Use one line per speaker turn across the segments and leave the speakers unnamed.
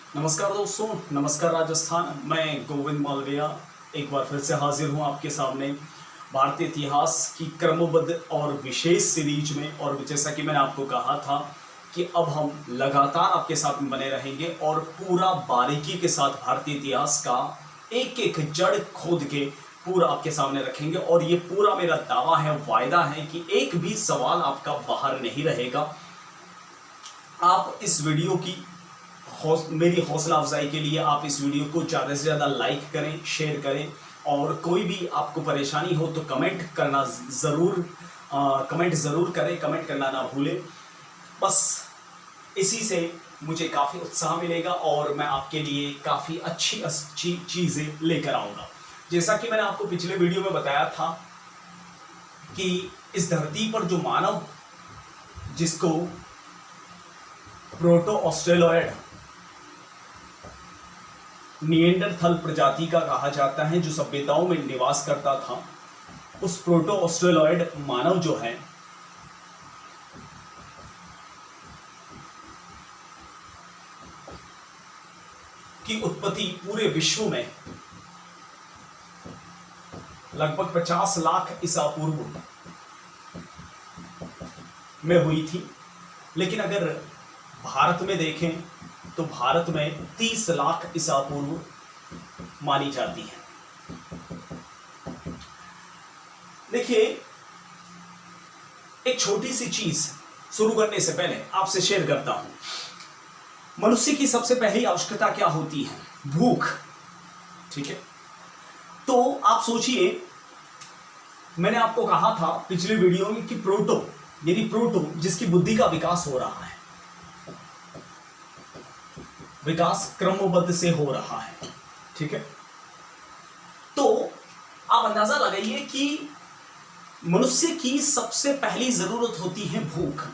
नमस्कार दोस्तों, नमस्कार राजस्थान। मैं गोविंद मालविया एक बार फिर से हाजिर हूँ आपके सामने भारतीय इतिहास की क्रमबद्ध और विशेष सीरीज में। और जैसा कि मैंने आपको कहा था कि अब हम लगातार आपके साथ में बने रहेंगे और पूरा बारीकी के साथ भारतीय इतिहास का एक एक जड़ खोद के पूरा आपके सामने रखेंगे। और ये पूरा मेरा दावा है, वायदा है कि एक भी सवाल आपका बाहर नहीं रहेगा। आप इस वीडियो की मेरी हौसला अफजाई के लिए आप इस वीडियो को ज़्यादा से ज़्यादा लाइक करें, शेयर करें। और कोई भी आपको परेशानी हो तो कमेंट करना ज़रूर कमेंट ज़रूर करें, कमेंट करना ना भूलें। बस इसी से मुझे काफ़ी उत्साह मिलेगा और मैं आपके लिए काफ़ी अच्छी अच्छी चीज़ें लेकर आऊँगा। जैसा कि मैंने आपको पिछले वीडियो में बताया था कि इस धरती पर जो मानव, जिसको प्रोटो ऑस्ट्रेलॉयड निएंडरथल प्रजाति का कहा जाता है, जो सभ्यताओं में निवास करता था, उस प्रोटो ऑस्ट्रेलॉयड मानव जो है की उत्पत्ति पूरे विश्व में लगभग 50 लाख ईसा पूर्व में हुई थी। लेकिन अगर भारत में देखें तो भारत में 30 लाख ईसा पूर्व मानी जाती है। देखिए, एक छोटी सी चीज शुरू करने से पहले आपसे शेयर करता हूं। मनुष्य की सबसे पहली आवश्यकता क्या होती है? भूख। ठीक है, तो आप सोचिए, मैंने आपको कहा था पिछले वीडियो में कि प्रोटो जिसकी बुद्धि का विकास हो रहा है, विकास क्रमबद्ध से हो रहा है। ठीक है, तो आप अंदाजा लगाइए कि मनुष्य की सबसे पहली जरूरत होती है भूख।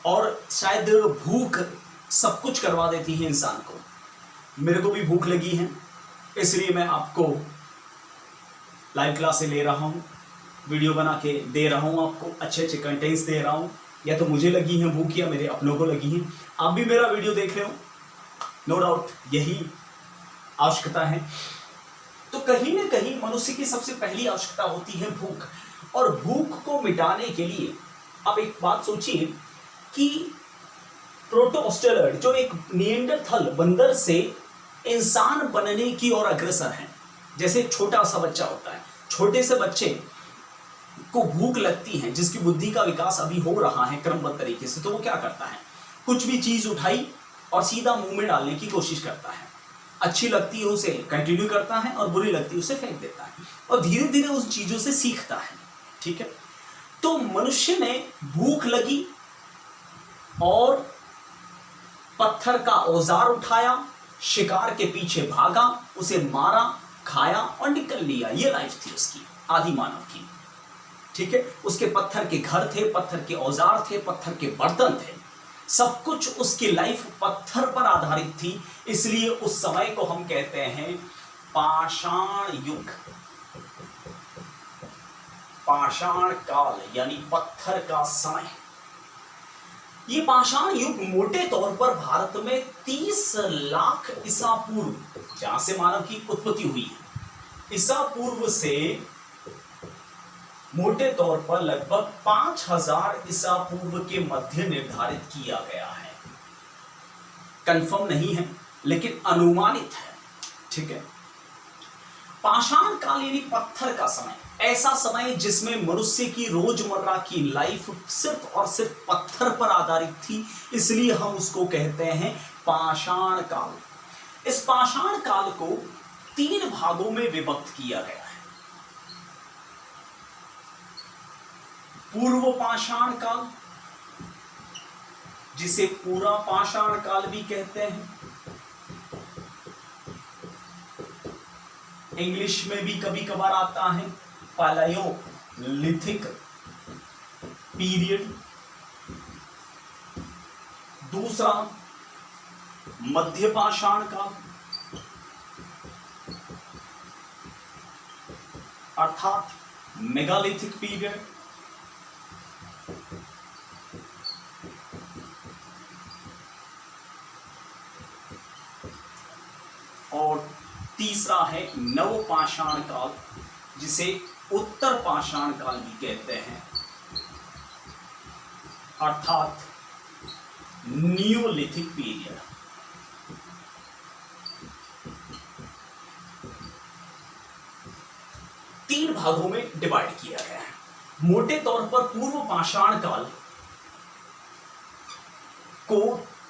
और शायद भूख सब कुछ करवा देती है इंसान को। मेरे को भी भूख लगी है, इसलिए मैं आपको लाइव क्लासें ले रहा हूं, वीडियो बना के दे रहा हूं, आपको अच्छे अच्छे कंटेंट्स दे रहा हूं। या तो मुझे लगी है भूख या मेरे अपनों को लगी है। आप भी मेरा वीडियो देख रहे हो, नो डाउट यही आवश्यकता है। तो कहीं ना कहीं मनुष्य की सबसे पहली आवश्यकता होती है भूख। और भूख को मिटाने के लिए अब एक बात सोचिए कि प्रोटो ऑस्ट्रेलॉयड जो एक निएंडरथल बंदर से इंसान बनने की ओर अग्रसर है। जैसे एक छोटा सा बच्चा होता है, छोटे से बच्चे को भूख लगती है, जिसकी बुद्धि का विकास अभी हो रहा है क्रमबद्ध तरीके से, तो वो क्या करता है? कुछ भी चीज उठाई और सीधा मुंह में डालने की कोशिश करता है। अच्छी लगती है उसे कंटिन्यू करता है और बुरी लगती है उसे फेंक देता है, और धीरे धीरे उस चीजों से सीखता है। ठीक है, तो मनुष्य ने भूख लगी और पत्थर का औजार उठाया, शिकार के पीछे भागा, उसे मारा, खाया और निकल लिया। ये लाइफ थी उसकी, आदि मानव की। ठीक है, उसके पत्थर के घर थे, पत्थर के औजार थे, पत्थर के बर्तन थे, सब कुछ उसकी लाइफ पत्थर पर आधारित थी। इसलिए उस समय को हम कहते हैं पाषाण युग, पाषाण काल, यानी पत्थर का समय। ये पाषाण युग मोटे तौर पर भारत में 30 लाख ईसा पूर्व, जहां से मानव की उत्पत्ति हुई है, ईसा पूर्व से मोटे तौर पर लगभग 5000 ईसा पूर्व के मध्य निर्धारित किया गया है। कंफर्म नहीं है लेकिन अनुमानित है। ठीक है, पाषाण काल यानी पत्थर का समय, ऐसा समय जिसमें मनुष्य की रोजमर्रा की लाइफ सिर्फ और सिर्फ पत्थर पर आधारित थी, इसलिए हम उसको कहते हैं पाषाण काल। इस पाषाण काल को 3 भागों में विभक्त किया गया है। पूर्व पाषाण काल, जिसे पूरा पाषाण काल भी कहते हैं, इंग्लिश में भी कभी कभार आता है पैलियोलिथिक पीरियड। दूसरा मध्य पाषाण काल, अर्थात मेगालिथिक पीरियड। तीसरा है नवपाषाण काल, जिसे उत्तर पाषाण काल भी कहते हैं, अर्थात नियोलिथिक पीरियड। तीन भागों में डिवाइड किया गया है। मोटे तौर पर पूर्व पाषाण काल को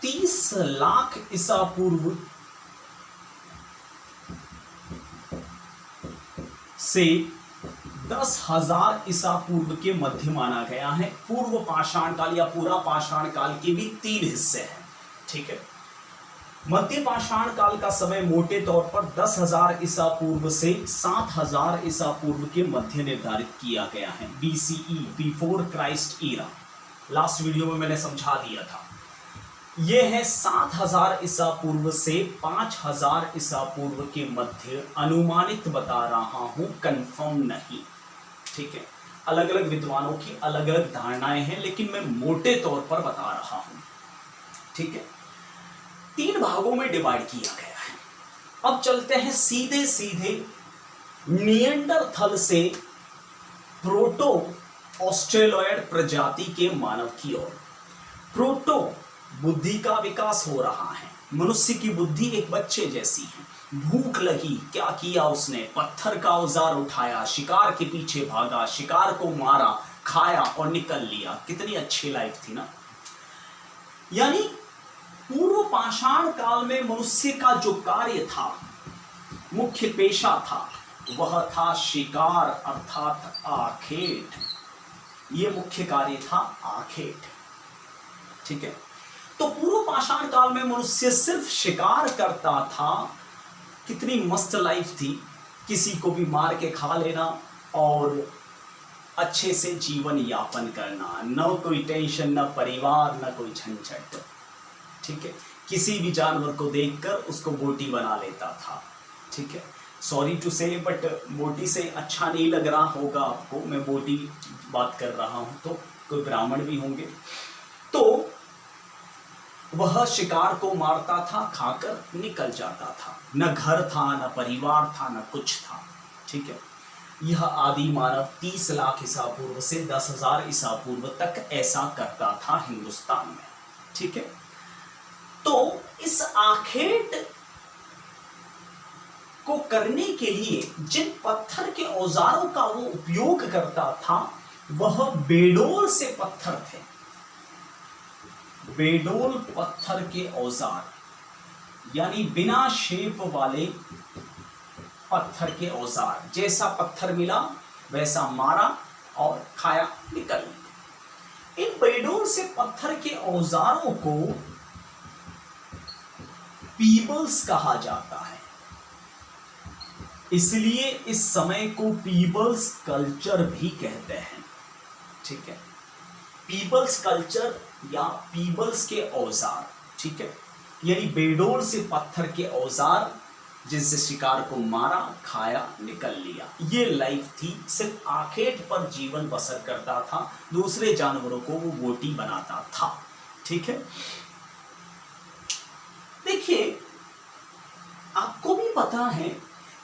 30 लाख ईसा पूर्व से 10,000 ईसा पूर्व के मध्य माना गया है। पूर्व पाषाण काल या पूरा पाषाण काल के भी 3 हिस्से हैं, ठीक है। मध्य पाषाण काल का समय मोटे तौर पर 10,000 ईसा पूर्व से 7,000 ईसा पूर्व के मध्य निर्धारित किया गया है, BCE, before Christ era. Last video में मैंने समझा दिया था। यह है 7,000 ईसा पूर्व से 5,000 ईसा पूर्व के मध्य, अनुमानित बता रहा हूं, कंफर्म नहीं, ठीक है। अलग अलग विद्वानों की अलग अलग धारणाएं हैं, लेकिन मैं मोटे तौर पर बता रहा हूं, ठीक है। 3 भागों में डिवाइड किया गया है। अब चलते हैं सीधे सीधे निएंडरथल से प्रोटो ऑस्ट्रेलॉयड प्रजाति के मानव की ओर। प्रोटो बुद्धि का विकास हो रहा है। मनुष्य की बुद्धि एक बच्चे जैसी है। भूख लगी, क्या किया उसने? पत्थर का औजार उठाया, शिकार के पीछे भागा, शिकार को मारा, खाया और निकल लिया। कितनी अच्छी लाइफ थी ना। यानी पूर्व पाषाण काल में मनुष्य का जो कार्य था, मुख्य पेशा था, वह था शिकार अर्थात आखेट। यह मुख्य कार्य था, आखेट, ठीक है। तो पूर्व पाषाण काल में मनुष्य सिर्फ शिकार करता था। कितनी मस्त लाइफ थी, किसी को भी मार के खा लेना और अच्छे से जीवन यापन करना, न कोई टेंशन, न परिवार, न कोई झंझट, ठीक है। किसी भी जानवर को देखकर उसको बोटी बना लेता था, ठीक है। सॉरी टू से बट बोटी से अच्छा नहीं लग रहा होगा आपको, मैं बोटी बात कर रहा हूं, तो कोई ब्राह्मण भी होंगे। तो वह शिकार को मारता था, खाकर निकल जाता था। न घर था, न परिवार था, न कुछ था, ठीक है। यह आदि मानव 30 लाख ईसा पूर्व से 10,000 ईसा पूर्व तक ऐसा करता था हिंदुस्तान में, ठीक है। तो इस आखेट को करने के लिए जिन पत्थर के औजारों का वो उपयोग करता था, वह बेडोल से पत्थर थे। बेडोल पत्थर के औजार, यानी बिना शेप वाले पत्थर के औजार। जैसा पत्थर मिला वैसा मारा और खाया, निकल। इन बेडोल से पत्थर के औजारों को पीबल्स कहा जाता है, इसलिए इस समय को पीबल्स कल्चर भी कहते हैं, ठीक है। पीबल्स कल्चर या पीबल्स के औजार, ठीक है। यानी बेडोल से पत्थर के औजार जिससे शिकार को मारा, खाया, निकल लिया। ये लाइफ थी। सिर्फ आखेट पर जीवन बसर करता था, दूसरे जानवरों को वो बोटी बनाता था, ठीक है। देखिए, आपको भी पता है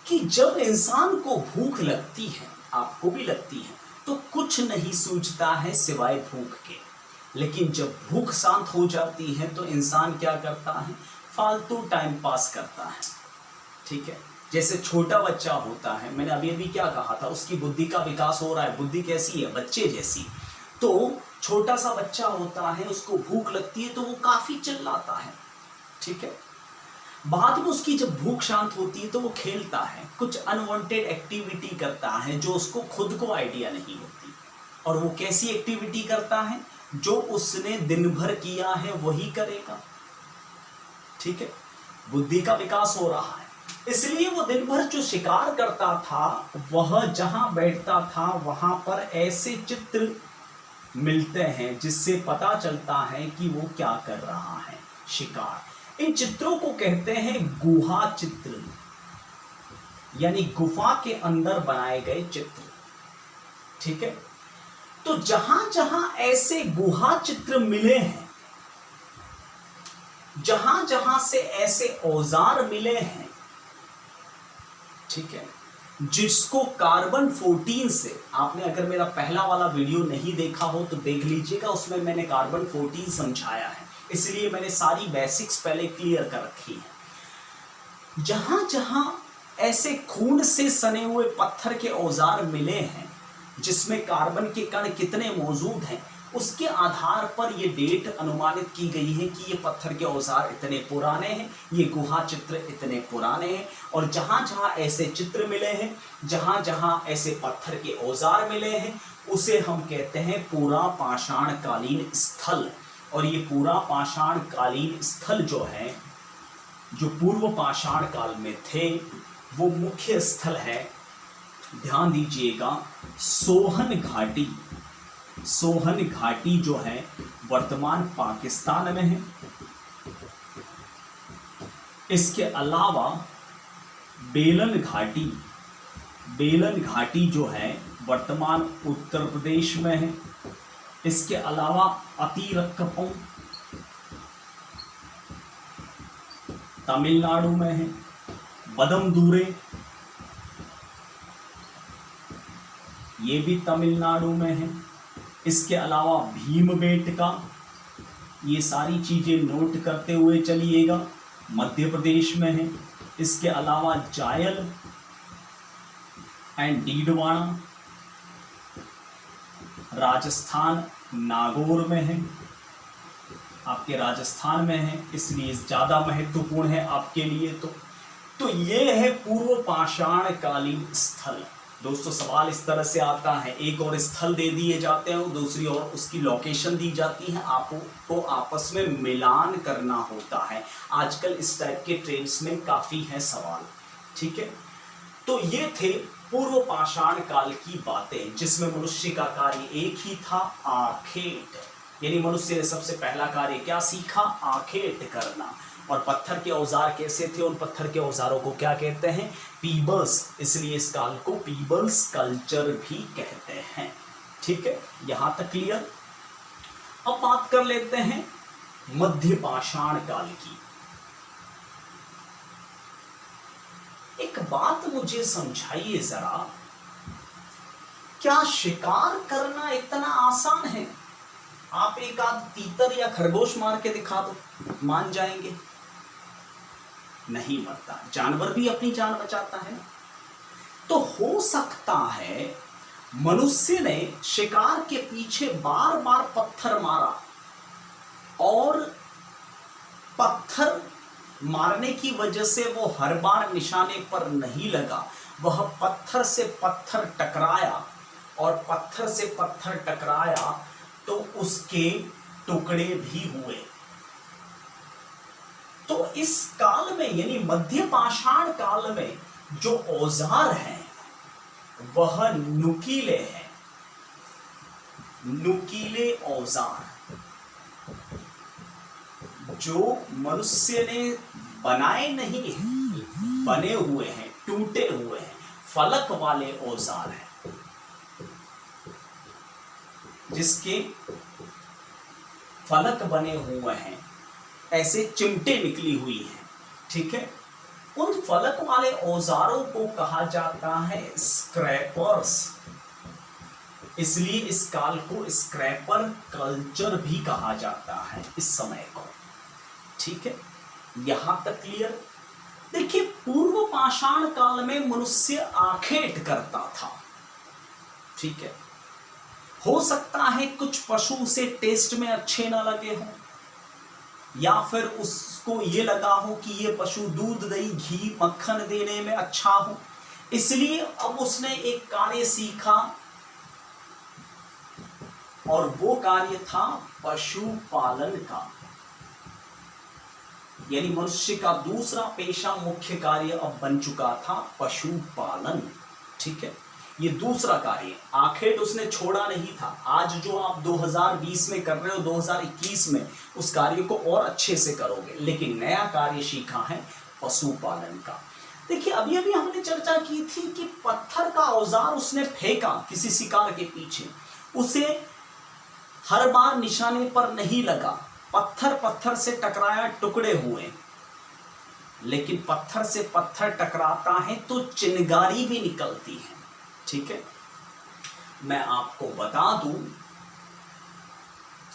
कि जब इंसान को भूख लगती है, आपको भी लगती है, तो कुछ नहीं सूझता है सिवाय भूख के। लेकिन जब भूख शांत हो जाती है तो इंसान क्या करता है? फालतू टाइम पास करता है, ठीक है। जैसे छोटा बच्चा होता है, मैंने अभी अभी क्या कहा था, उसकी बुद्धि का विकास हो रहा है। बुद्धि कैसी है? बच्चे जैसी। तो छोटा सा बच्चा होता है, उसको भूख लगती है तो वो काफी चिल्लाता है, ठीक है। बाद में उसकी जब भूख शांत होती है तो वो खेलता है, कुछ अनवांटेड एक्टिविटी करता है जो उसको खुद को आइडिया नहीं होती। और वो कैसी एक्टिविटी करता है? जो उसने दिन भर किया है वही करेगा, ठीक है। बुद्धि का विकास हो रहा है, इसलिए वो दिन भर जो शिकार करता था, वह जहां बैठता था वहां पर ऐसे चित्र मिलते हैं जिससे पता चलता है कि वो क्या कर रहा है, शिकार। इन चित्रों को कहते हैं गुहा चित्र, यानी गुफा के अंदर बनाए गए चित्र, ठीक है। तो जहां जहां ऐसे गुहा चित्र मिले हैं, जहां जहां से ऐसे औजार मिले हैं, ठीक है, जिसको कार्बन 14 से, आपने अगर मेरा पहला वाला वीडियो नहीं देखा हो तो देख लीजिएगा, उसमें मैंने कार्बन 14 समझाया है, इसलिए मैंने सारी बेसिक्स पहले क्लियर कर रखी है। जहां जहां ऐसे खून से सने हुए पत्थर के औजार मिले हैं जिसमें कार्बन के कण कितने मौजूद हैं, उसके आधार पर ये डेट अनुमानित की गई है कि ये पत्थर के औजार इतने पुराने हैं, ये गुहा चित्र इतने पुराने हैं। और जहां जहां ऐसे चित्र मिले हैं, जहां जहां ऐसे पत्थर के औजार मिले हैं, उसे हम कहते हैं पूरा पाषाण कालीन स्थल। और ये पूरा पाषाण कालीन स्थल जो है, जो पूर्व पाषाण काल में थे, वो मुख्य स्थल है, ध्यान दीजिएगा, सोहन घाटी। सोहन घाटी जो है वर्तमान पाकिस्तान में है। इसके अलावा बेलन घाटी, बेलन घाटी जो है वर्तमान उत्तर प्रदेश में है। इसके अलावा अतिरक्कपम तमिलनाडु में है। बदमदूरे ये भी तमिलनाडु में है। इसके अलावा भीमबेटका, ये सारी चीजें नोट करते हुए चलिएगा, मध्य प्रदेश में है। इसके अलावा जायल एंड डीडवाना राजस्थान नागौर में है, आपके राजस्थान में है, इसलिए ज़्यादा महत्वपूर्ण है आपके लिए। तो ये है पूर्व पाषाण कालीन स्थल। दोस्तों सवाल इस तरह से आता है, एक और स्थल दे दिए जाते हैं, दूसरी ओर उसकी लोकेशन दी जाती है, आपको आपस में मिलान करना होता है। आजकल इस टाइप के ट्रेड्स में काफ़ी है सवाल, ठीक है। तो ये थे पूर्व पाषाण काल की बातें, जिसमें मनुष्य का कार्य एक ही था, आखेट। यानी मनुष्य ने सबसे पहला कार्य क्या सीखा? आखेट करना। और पत्थर के औजार कैसे थे? उन पत्थर के औजारों को क्या कहते हैं? पीबल्स। इसलिए इस काल को पीबल्स कल्चर भी कहते हैं, ठीक है। यहां तक क्लियर। अब बात कर लेते हैं मध्य पाषाण काल की। एक बात मुझे समझाइए जरा, क्या शिकार करना इतना आसान है? आप एक आध तीतर या खरगोश मार के दिखा दो, मान जाएंगे? नहीं मरता, जानवर भी अपनी जान बचाता है। तो हो सकता है मनुष्य ने शिकार के पीछे बार बार पत्थर मारा और पत्थर मारने की वजह से वो हर बार निशाने पर नहीं लगा, वह पत्थर से पत्थर टकराया और पत्थर से पत्थर टकराया तो उसके टुकड़े भी हुए। तो इस काल में यानी मध्य पाषाण काल में जो औजार हैं वह नुकीले हैं, नुकीले औजार जो मनुष्य ने बनाए नहीं हैं, बने हुए हैं, टूटे हुए हैं, फलक वाले औजार हैं, जिसके फलक बने हुए हैं, ऐसे चिमटे निकली हुई हैं, ठीक है। उन फलक वाले औजारों को कहा जाता है स्क्रैपर्स। इसलिए इस काल को स्क्रैपर कल्चर भी कहा जाता है इस समय को, ठीक है। यहां तक क्लियर। देखिए, पूर्व पाषाण काल में मनुष्य आखेट करता था, ठीक है। हो सकता है कुछ पशु उसे टेस्ट में अच्छे ना लगे हों, या फिर उसको ये लगा हो कि ये पशु दूध, दही, घी, मक्खन देने में अच्छा हो, इसलिए अब उसने एक कार्य सीखा और वो कार्य था पशुपालन का। यानी मनुष्य का दूसरा पेशा, मुख्य कार्य अब बन चुका था पशुपालन, ठीक है। ये दूसरा कार्य, आखेट उसने छोड़ा नहीं था। आज जो आप 2020 में कर रहे हो, 2021 में उस कार्य को और अच्छे से करोगे, लेकिन नया कार्य सीखा है पशुपालन का। देखिए, अभी अभी हमने चर्चा की थी कि पत्थर का औजार उसने फेंका किसी शिकार के पीछे, उसे हर बार निशाने पर नहीं लगा, पत्थर पत्थर से टकराया, टुकड़े हुए। लेकिन पत्थर से पत्थर टकराता है तो चिंगारी भी निकलती है। ठीक है, मैं आपको बता दूं,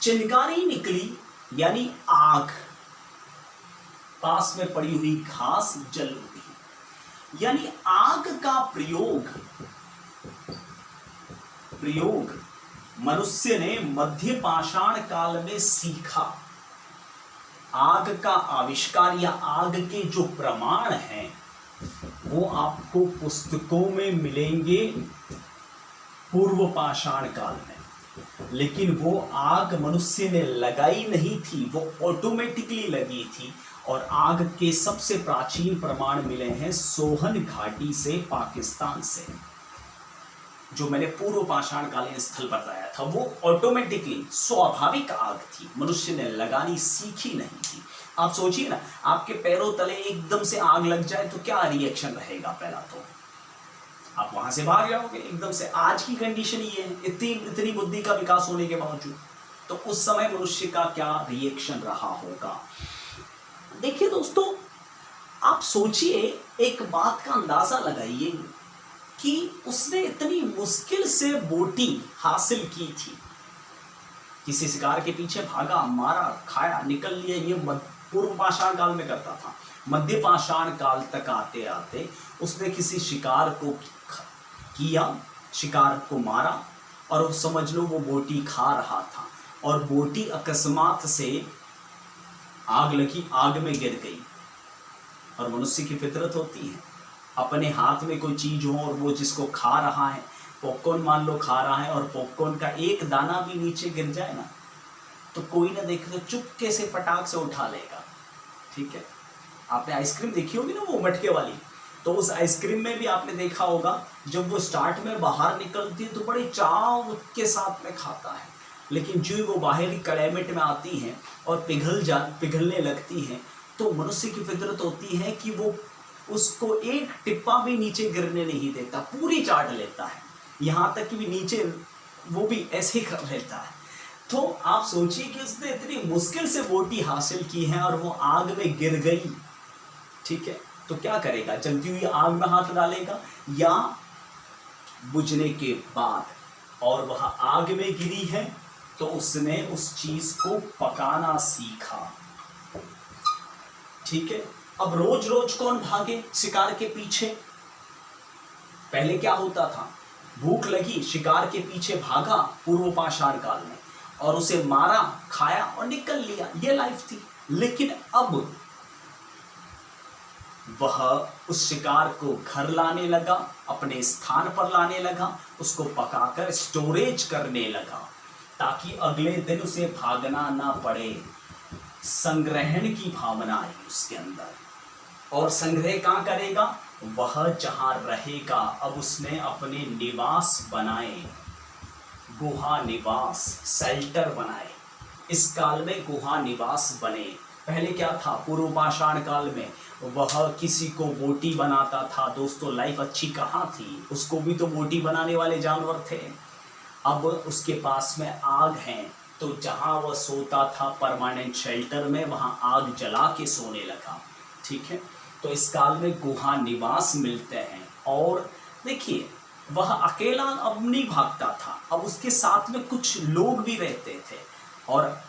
चिंगारी निकली यानी आग, पास में पड़ी हुई घास जल उठी, यानी आग का प्रयोग मनुष्य ने मध्य पाषाण काल में सीखा। आग का आविष्कार या आग के जो प्रमाण हैं वो आपको पुस्तकों में मिलेंगे पूर्व पाषाण काल में, लेकिन वो आग मनुष्य ने लगाई नहीं थी, वो ऑटोमेटिकली लगी थी। और आग के सबसे प्राचीन प्रमाण मिले हैं सोहन घाटी से, पाकिस्तान से। जो मैंने पूर्व पाषाण कालीन स्थल बताया था वो ऑटोमेटिकली स्वाभाविक आग थी, मनुष्य ने लगानी सीखी नहीं थी। आप सोचिए ना, आपके पैरों तले एकदम से आग लग जाए तो क्या रिएक्शन रहेगा? पहला तो आप वहां से भाग जाओगे एकदम से। आज की कंडीशन ये है, इतनी बुद्धि का विकास होने के बावजूद, तो उस समय मनुष्य का क्या रिएक्शन रहा होगा? देखिए दोस्तों, आप सोचिए, एक बात का अंदाजा लगाइए कि उसने इतनी मुश्किल से बोटी हासिल की थी। किसी शिकार के पीछे भागा, मारा, खाया, निकल लिया। ये पूर्व पाषाण काल में करता था। मध्य पाषाण काल तक आते आते उसने किसी शिकार को किया, शिकार को मारा, और समझ लो वो बोटी खा रहा था, और बोटी अकस्मात से आग लगी, आग में गिर गई। और मनुष्य की फितरत होती है, अपने हाथ में कोई चीज हो और वो जिसको खा रहा है, पॉपकॉर्न मान लो खा रहा है, और पॉपकॉर्न का एक दाना भी नीचे गिर जाए ना, तो कोई ना देखे तो चुपके से फटाक से उठा लेगा। ठीक है, आपने आइसक्रीम देखी होगी ना, वो मटके वाली, तो उस आइसक्रीम में भी आपने देखा होगा, जब वो स्टार्ट में बाहर निकलती है तो बड़े चाव के साथ में खाता है, लेकिन जो वो बाहरी क्लाइमेट में आती हैं और पिघलने लगती हैं, तो मनुष्य की फितरत होती है कि वो उसको एक टिप्पा भी नीचे गिरने नहीं देता, पूरी चाट लेता है, यहाँ तक कि भी नीचे वो भी ऐसे ही कर लेता है। तो आप सोचिए कि उसने इतनी मुश्किल से बोटी हासिल की है और वो आग में गिर गई। ठीक है, तो क्या करेगा? जलती हुई आग में हाथ डालेगा या बुझने के बाद? और वह आग में गिरी है तो उसने उस चीज को पकाना सीखा। ठीक है, अब रोज रोज कौन भागे शिकार के पीछे? पहले क्या होता था, भूख लगी, शिकार के पीछे भागा पूर्व पाषाण काल में, और उसे मारा, खाया और निकल लिया, ये लाइफ थी। लेकिन अब वह उस शिकार को घर लाने लगा, अपने स्थान पर लाने लगा, उसको पकाकर स्टोरेज करने लगा, ताकि अगले दिन उसे भागना ना पड़े। संग्रहण की भावना आई उसके अंदर, और संग्रह कहाँ करेगा? वह जहाँ रहेगा। अब उसने अपने निवास बनाए, गुहा निवास, शेल्टर बनाए। इस काल में गुहा निवास बने। पहले क्या था? पूर्व पाषाण काल में वह किसी को बोटी बनाता था। दोस्तों, लाइफ अच्छी कहाँ थी? उसको भी तो बोटी बनाने वाले जानवर थे। अब उसके पास में आग है, तो जहाँ वह सोता था परमानेंट शेल्टर में, वहाँ आग जला के सोने लगा। ठीक है, तो इस काल में गुहा निवास मिलते हैं। और देखिए, वह अकेला अब नहीं भागता था, अब उसके साथ में कुछ लोग भी रहते थे। और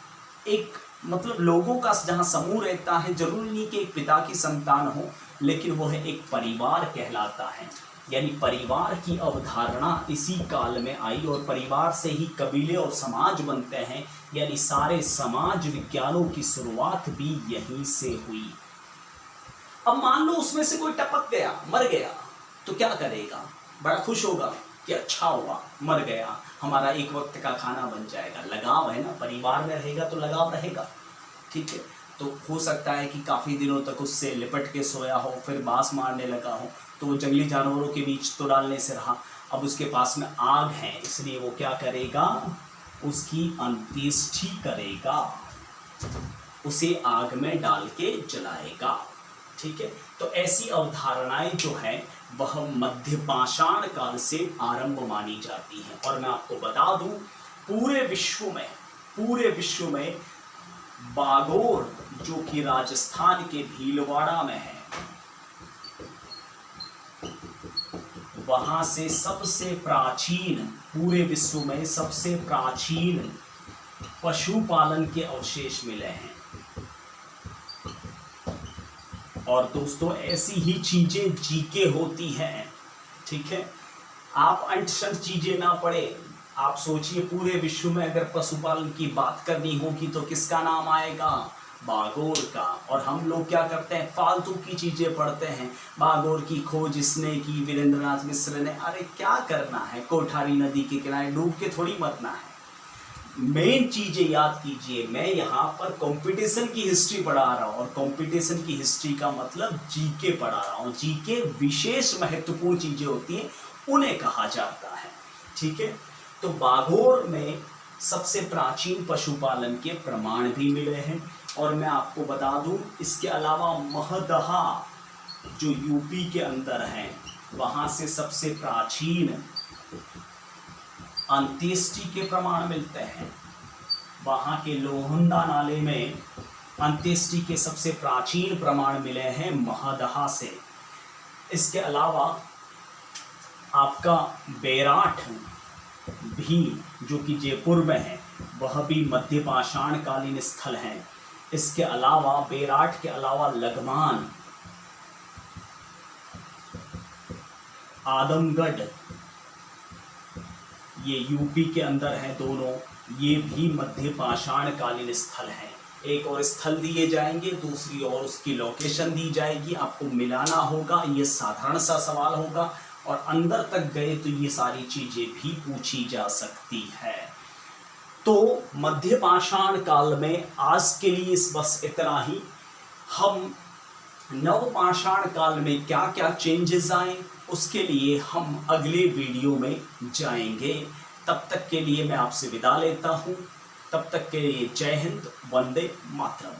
एक मतलब लोगों का जहाँ समूह रहता है, जरूरी नहीं कि एक पिता की संतान हो, लेकिन वह एक परिवार कहलाता है। यानी परिवार की अवधारणा इसी काल में आई, और परिवार से ही कबीले और समाज बनते हैं। यानी सारे समाज विज्ञानों की शुरुआत भी यहीं से हुई। अब मान लो उसमें से कोई टपक गया, मर गया, तो क्या करेगा? बड़ा खुश होगा कि अच्छा हुआ, मर गया, हमारा एक वक्त का खाना बन जाएगा। लगाव है ना, परिवार में रहेगा तो लगाव रहेगा। ठीक है, तो हो सकता है कि काफ़ी दिनों तक उससे लिपट के सोया हो, फिर बाँस मारने लगा हो, तो वो जंगली जानवरों के बीच तो डालने से रहा। अब उसके पास में आग है, इसलिए वो क्या करेगा? उसकी अंत्येष्टि करेगा, उसे आग में डाल के जलाएगा। ठीक है, तो ऐसी अवधारणाएं जो है वह मध्य पाषाण काल से आरंभ मानी जाती हैं। और मैं आपको बता दूं, पूरे विश्व में बागोर, जो कि राजस्थान के भीलवाड़ा में है, वहां से सबसे प्राचीन, पूरे विश्व में सबसे प्राचीन पशुपालन के अवशेष मिले हैं। और दोस्तों ऐसी ही चीजें जीके होती हैं, ठीक है। आप अंट-शंट चीजें ना पढ़े। आप सोचिए पूरे विश्व में अगर पशुपालन की बात करनी होगी तो किसका नाम आएगा? बागोर का। और हम लोग क्या करते हैं? फालतू की चीजें पढ़ते हैं। बागोर की खोज इसने की, वीरेंद्रनाथ मिश्र ने। अरे क्या करना है, कोठारी नदी के किनारे डूब के थोड़ी मरना है। मेन चीजें याद कीजिए। मैं यहाँ पर कंपटीशन की हिस्ट्री पढ़ा रहा हूँ, और कंपटीशन की हिस्ट्री का मतलब जीके पढ़ा रहा हूँ। जीके विशेष महत्वपूर्ण चीजें होती हैं, उन्हें कहा जाता है, ठीक है। तो बागोर में सबसे प्राचीन पशुपालन के प्रमाण भी मिले हैं। और मैं आपको बता दूं, इसके अलावा महदहा जो यूपी के अंदर है, वहां से सबसे प्राचीन अंत्येष्टि के प्रमाण मिलते हैं। वहां के लोहंदा नाले में अंत्येष्टि के सबसे प्राचीन प्रमाण मिले हैं महदहा से। इसके अलावा आपका बेराठ भी, जो कि जयपुर में है, वह भी मध्य पाषाण कालीन स्थल है। इसके अलावा बेराठ के अलावा लगमान, आदमगढ़, ये यूपी के अंदर है दोनों, ये भी मध्य पाषाण कालीन स्थल है। एक और स्थल दिए जाएंगे, दूसरी और उसकी लोकेशन दी जाएगी, आपको मिलाना होगा। ये साधारण सा सवाल होगा, और अंदर तक गए तो ये सारी चीजें भी पूछी जा सकती है। तो मध्य पाषाण काल में आज के लिए बस इतना ही। हम नव पाषाण काल में क्या क्या चेंजेस आए, उसके लिए हम अगले वीडियो में जाएंगे। तब तक के लिए मैं आपसे विदा लेता हूँ। तब तक के लिए जय हिंद, वंदे मातरम।